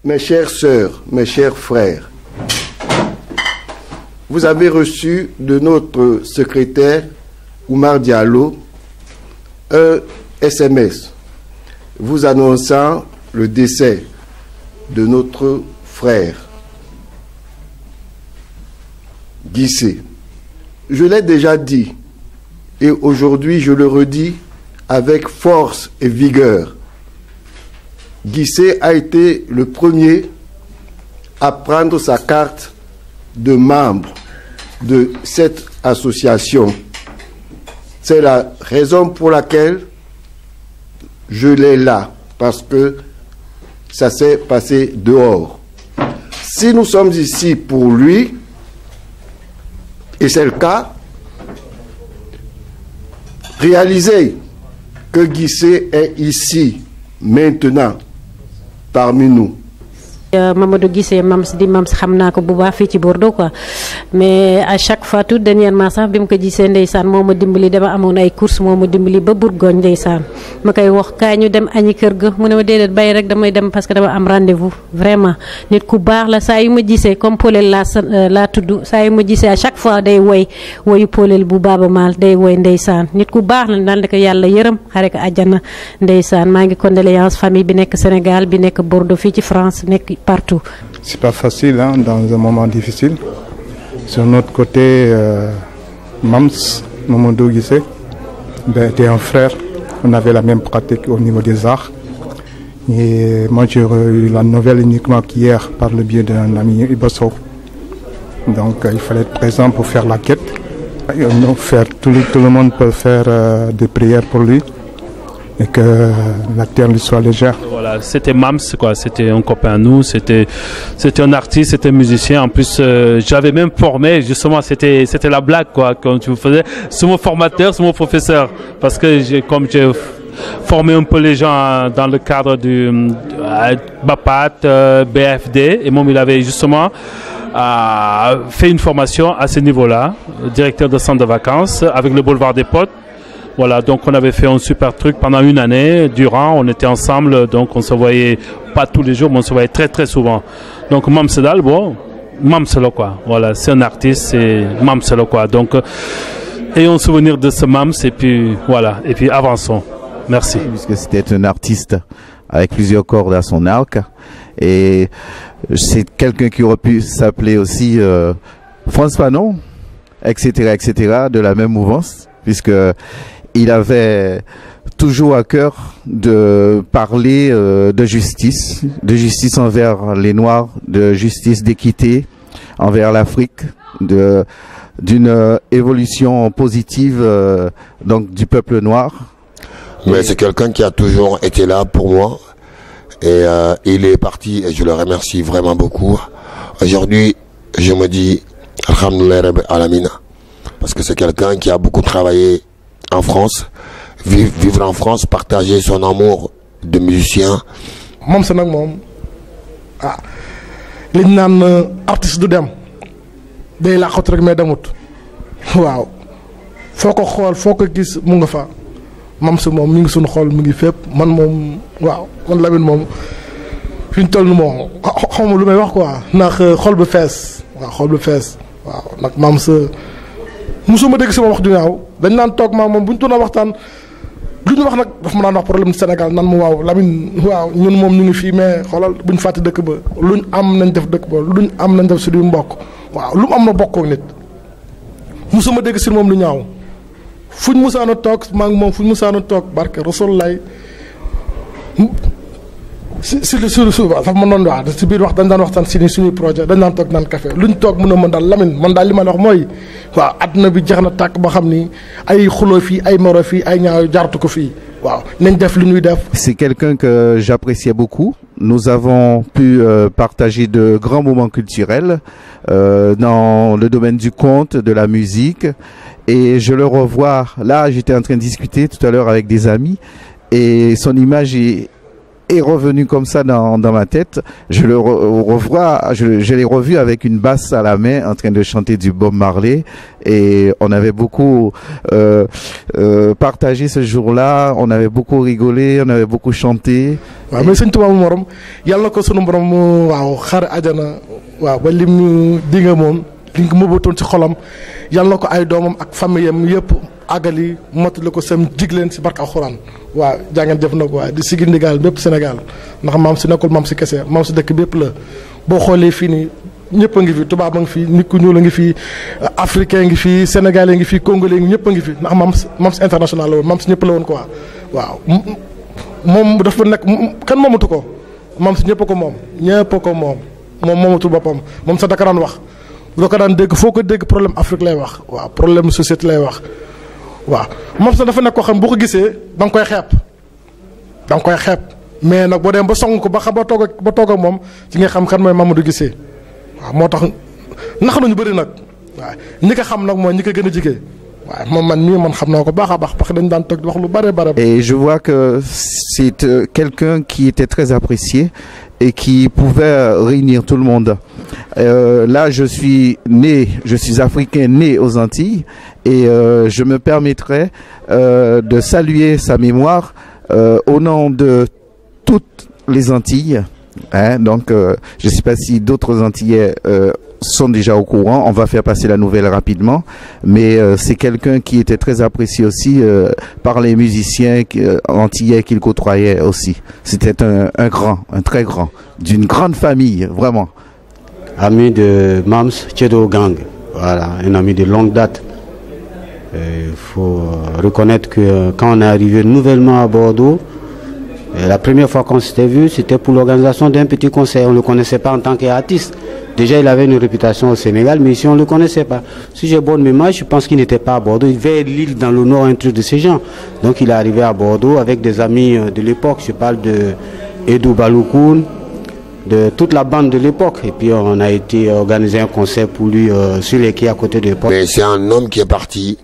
Mes chères sœurs, mes chers frères, vous avez reçu de notre secrétaire Oumar Diallo un SMS vous annonçant le décès de notre frère Guissé. Je l'ai déjà dit et aujourd'hui je le redis avec force et vigueur. Guissé a été le premier à prendre sa carte de membre de cette association. C'est la raison pour laquelle je l'ai là, parce que ça s'est passé dehors. Si nous sommes ici pour lui, et c'est le cas, réalisez que Guissé est ici, maintenant, parmi nous. Mamadou Guissé Mams di Mams xam naa ko bu baax fii ci Bordeaux quoi mais à chaque fois tout dernièrement sax bi mu ko gisee ndeysaan moo ma dimbali dama amoon ay course moo ma dimbali ba Bourgogne ndeysaan ma koy wax kaay ñu dem añi kër ga mu ne ma déedéet bàyyi rek damay dem parce que dama am rendez-vous vraiment nit ku baax la saa yu ma gisee comme Polel laa tudd saa yu ma gisee à chaque fois day woyu Polel bu Baaba Maal day woy ndeysaan nit ku baax la daal di ko yàlla yërëm xare ko àjjana ndeysaan maa ngi condoléance famille bi nekk Sénégal bi nekk Bordeaux fii ci France nekk partout. C'est pas facile hein, dans un moment difficile. Sur notre côté, Mams, Mamadou Guissé, était un frère. On avait la même pratique au niveau des arts. Et moi, j'ai eu la nouvelle uniquement qu'hier par le biais d'un ami Ibosso. Donc, il fallait être présent pour faire la quête. Tout le monde peut faire des prières pour lui. Et que la terre lui soit légère. Voilà, c'était Mams, quoi. C'était un copain à nous, c'était un artiste, c'était un musicien. En plus, j'avais même formé, justement, c'était la blague, quoi, quand tu faisais. C'est mon formateur, c'est mon professeur. Parce que comme j'ai formé un peu les gens dans le cadre du BAPAT, BFD, et moi, il avait justement fait une formation à ce niveau-là, directeur de centre de vacances, avec le boulevard des Potes. Voilà, donc on avait fait un super truc pendant une année. Durant, on était ensemble, donc on se voyait pas tous les jours, mais on se voyait très très souvent. Donc Mamsedal, bon, Mamselo quoi. Voilà, c'est un artiste, c'est Mamselo quoi. Donc, ayons souvenir de ce Mams et puis voilà, et puis avançons. Merci. Puisque c'était un artiste avec plusieurs cordes à son arc, et c'est quelqu'un qui aurait pu s'appeler aussi Frantz Fanon, etc., de la même mouvance, puisque il avait toujours à cœur de parler de justice envers les Noirs, de justice, d'équité envers l'Afrique, d'une évolution positive donc du peuple noir. Mais c'est quelqu'un qui a toujours été là pour moi et il est parti et je le remercie vraiment beaucoup. Aujourd'hui, je me dis Alhamdoulilah Rabbil Alamina parce que c'est quelqu'un qui a beaucoup travaillé en France, vivre en France, partager son amour de musicien. Mom c'est nag moom ah liñ naan artiste du dem day laqatu rek mais demut waaw foo ko xool foo ko gis mu nga fa Mom c'est moom mi ngi suñu xool mi ngi fépp man moom waaw man Lamine moom fi ñu toll nii moom xaw ma lu may wax quoi ndax xol bu fees waaw xol bu fees waaw nag Mom c'est musuma dégg sama wax du ñaaw dañ naan toog maa moom bu ñu doon waxtaan lu ñu wax nag dafa ma naan wax problème Sénégal nan mu waaw Lamine waaw ñun moom ñu ngi fii mais xoolal bu ñu fàtte dëkk ba luñ am nañ def dëkk ba luñ am nañ def suñuy mbokk waaw lu mu am na bokk ak nit musuma dégg si moom lu ñaaw fuñ musaana toog maa ngi moom fuñ musaana toog barke Rasul lay si dafa ma noonu wax si biir wax dañ daan waxtaan si suñuy projet dañ daan toog naan café luñ toog mën a mën daal Lamine man daal li ma la wax mooy waaw àdduna bi jeex na tàkk ba xam ni ay xuloo fii ay moro fii ay ñaaw jaartu ko fii waaw nañ def li ñuy def. C'est quelqu'un que j'appréciais beaucoup. Nous avons pu partager de grands moments culturels dans le domaine du conte, de la musique, et je le revois là. J'étais en train de discuter tout à l'heure avec des amis et son image est est revenu comme ça dans ma tête. Je le revois, je l'ai revu avec une basse à la main en train de chanter du Bob Marley et on avait beaucoup partagé ce jour-là, on avait beaucoup rigolé, on avait beaucoup chanté. waaw mais sëñ Tuubaa morom yàlla ko sunu borom waaw xar àjjana waaw ba lim di nga moom li nga mëbatoon ci xolam yàlla na ko ay doomam ak famille am yëpp àggali mottali ko sam jigleen si barka alxuraan waaw jàngeen jëf na ko waaye di sigi ndigal bépp Sénégal ndax maam si nekkul maam si kese maam si dëkk bépp la boo xoolee fii nii ñëpp a ngi fi tubaab a ngi fi nit ku ñuul a ngi fi africain ngi fi sénégalais ngi fi congolais ngi ñëpp a ngi fi ndax maam si international la woon maam si ñëpp la woon quoi waaw moom dafa nekk kan moomatu ko maam si ñëpp ko moom ñëpp ko moom moomatul boppam moom sa daka daan wax doo ko daan dégg foo ko dégg problème Afrique lay wax waaw problème société lay wax waaw moom sax dafa nekk koo xam boo ko gisee da nga koy xeeb mais nag boo dem ba song ko ba xam ba toog ak moom ci nga xam kan mooy Mamadou Guissé waaw moo tax nax nañu bëri nag waaw ñi ko xam nag mooy ñi ko gën a jigee waaw moom man xam naa ko baax a baax parce que dañu daan toog wax lu bare. Et je vois que c'est quelqu'un qui était très apprécié et qui pouvait réunir tout le monde. Là, je suis africain né aux Antilles et je me permettrai de saluer sa mémoire au nom de toutes les Antilles. Hein, donc, je ne sais pas si d'autres Antillais sont déjà au courant. On va faire passer la nouvelle rapidement. Mais c'est quelqu'un qui était très apprécié aussi par les musiciens antillais qu'il côtoyait aussi. C'était un très grand, d'une grande famille, vraiment. Ami de Mams Tchedo Gang. Voilà, un ami de longue date. Il faut reconnaître que quand on est arrivé nouvellement à Bordeaux, la première fois qu'on s'était vu, c'était pour l'organisation d'un petit concert. On ne le connaissait pas en tant qu'artiste. Déjà, il avait une réputation au Sénégal, mais ici, on ne le connaissait pas. Si j'ai bonne mémoire, je pense qu'il n'était pas à Bordeaux. Il devait être l'île dans le nord, un truc de ces gens. Donc, il est arrivé à Bordeaux avec des amis de l'époque. Je parle de Edou Baloukoun, de toute la bande de l'époque. Et puis, on a été organiser un concert pour lui sur les quais à côté de l'époque. Mais c'est un homme qui est parti.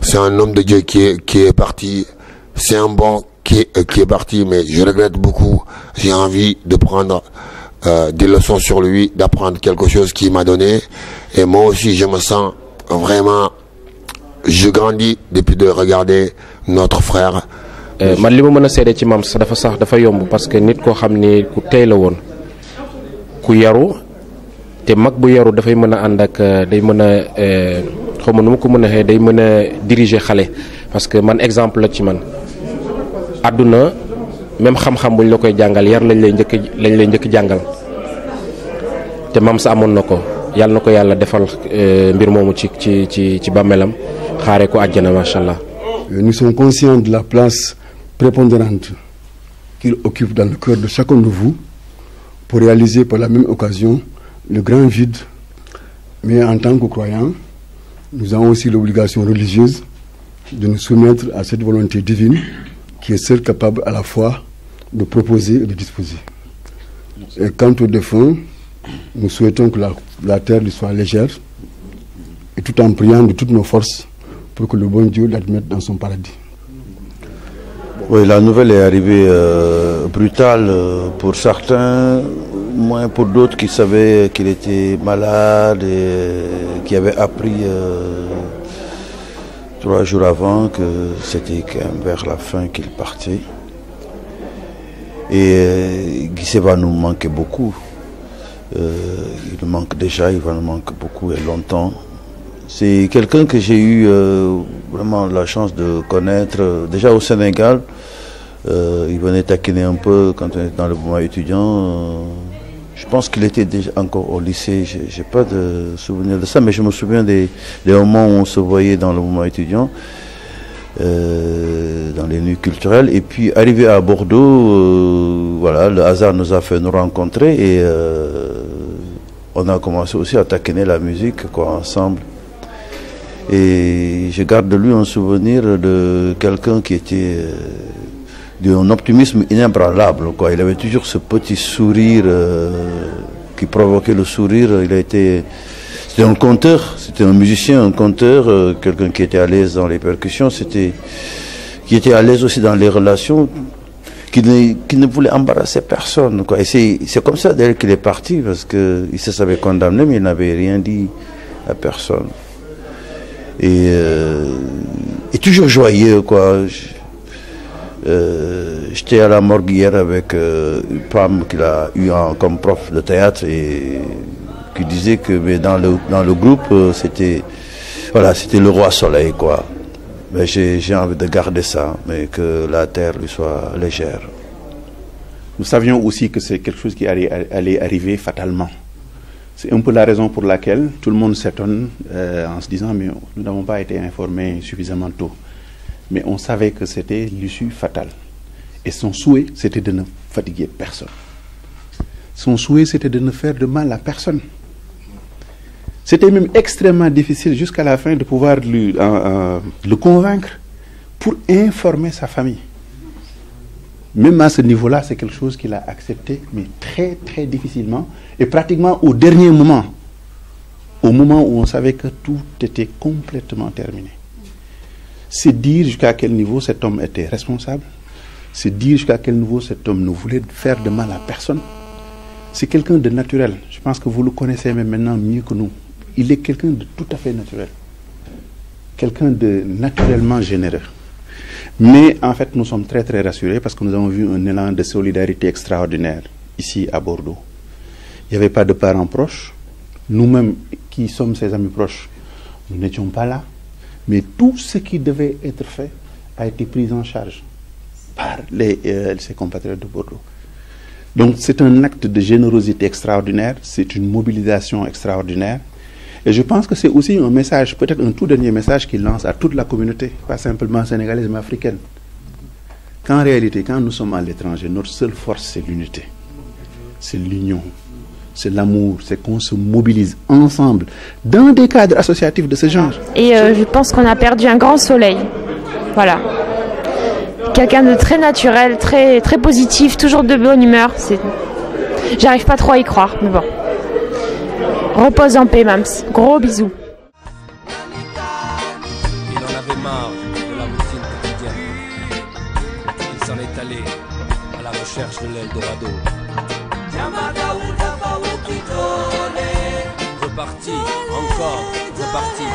C'est un homme de Dieu qui est parti. C'est un bon qui est parti, mais je regrette beaucoup. J'ai envie de prendre des leçons sur lui, d'apprendre quelque chose qu'il m'a donné. Et moi aussi, je me sens vraiment... Je grandis depuis de regarder notre frère. Man li ma mën a seede ci Mams dafa yomb parce que nit koo xam ne ku tey la woon ku yaru te mag bu yaru dafay mën a ànd ak day mën a xaw ma nu ma ko mën a xëy day mën a diriger xale parce que man exemple la ci man àdduna même xam-xam buñ la koy jàngal yar lañ lay njëkk jàngal te Mams amoon na ko yàlla defal mbir moomu ci bàmmeelam xaare ko àjjana macha allah. Nous sommes conscients de la place prépondérante qu'il occupe dans le cœur de chacun de vous pour réaliser par la même occasion le grand vide. Mais en tant que croyants, nous avons aussi l'obligation religieuse de nous soumettre à cette volonté divine qui est seule capable à la fois de proposer et de disposer. Et quant aux défunts, nous souhaitons que la terre lui soit légère et tout en priant de toutes nos forces pour que le bon Dieu l'admette dans son paradis. Oui, la nouvelle est arrivée brutale pour certains, moins pour d'autres qui savaient qu'il était malade et qui avaient appris 3 jours avant que c'était quand même vers la fin qu'il partait. Et Guissé va nous manquer beaucoup. Il nous manque déjà, il va nous manquer beaucoup et longtemps. C'est quelqu'un que j'ai eu vraiment la chance de connaître déjà au Sénégal. Il venait taquiner un peu quand on était dans le mouvement étudiant. Je pense qu'il était déjà encore au lycée. J'ai pas de souvenir de ça, mais je me souviens des moments où on se voyait dans le mouvement étudiant, dans les nuits culturelles. Et puis arrivé à Bordeaux, voilà, le hasard nous a fait nous rencontrer et on a commencé aussi à taquiner la musique quoi, ensemble. Et je garde de lui un souvenir de quelqu'un qui était d'un optimisme inébranlable. Quoi. Il avait toujours ce petit sourire qui provoquait le sourire. C'était un conteur, c'était un musicien, un conteur, quelqu'un qui était à l'aise dans les percussions, qui était à l'aise aussi dans les relations, qui ne voulait embarrasser personne, quoi. Et c'est comme ça d'ailleurs qu'il est parti, parce qu'il se savait condamné, mais il n'avait rien dit à personne. Et toujours joyeux, quoi. J'étais à la morgue hier avec une femme qu'il a eu comme prof de théâtre et qui disait que mais dans le groupe, c'était le roi soleil, quoi. Mais j'ai envie de garder ça, mais que la terre lui soit légère. Nous savions aussi que c'est quelque chose qui allait arriver fatalement. C'est un peu la raison pour laquelle tout le monde s'étonne en se disant mais nous n'avons pas été informés suffisamment tôt. Mais on savait que c'était l'issue fatale. Et son souhait, c'était de ne fatiguer personne. Son souhait, c'était de ne faire de mal à personne. C'était même extrêmement difficile jusqu'à la fin de pouvoir le convaincre pour informer sa famille. Même à ce niveau-là, c'est quelque chose qu'il a accepté, mais très très difficilement, et pratiquement au dernier moment, au moment où on savait que tout était complètement terminé. C'est dire jusqu'à quel niveau cet homme était responsable, c'est dire jusqu'à quel niveau cet homme ne voulait faire de mal à personne. C'est quelqu'un de naturel. Je pense que vous le connaissez même maintenant mieux que nous. Il est quelqu'un de tout à fait naturel. Quelqu'un de naturellement généreux. Mais en fait, nous sommes très très rassurés parce que nous avons vu un élan de solidarité extraordinaire ici à Bordeaux. Il n'y avait pas de parents proches. Nous-mêmes qui sommes ses amis proches, nous n'étions pas là. Mais tout ce qui devait être fait a été pris en charge par ses compatriotes de Bordeaux. Donc c'est un acte de générosité extraordinaire, c'est une mobilisation extraordinaire. Et je pense que c'est aussi un message, peut-être un tout dernier message qu'il lance à toute la communauté, pas simplement sénégalaise mais africaine. Qu'en réalité, quand nous sommes à l'étranger, notre seule force c'est l'unité, c'est l'union. C'est l'amour, c'est qu'on se mobilise ensemble dans des cadres associatifs de ce genre. Et je pense qu'on a perdu un grand soleil. Voilà. Quelqu'un de très naturel, très, très positif, toujours de bonne humeur. J'arrive pas trop à y croire, mais bon. Repose en paix, Mams. Gros bisous. Il en avait marre de la routine quotidienne. Il s'en est allé à la recherche de l'Eldorado. Reparti, encore, reparti.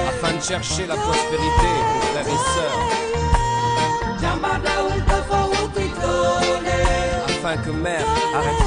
Afin de chercher la prospérité pour frères et sœurs. Afin que mère arrête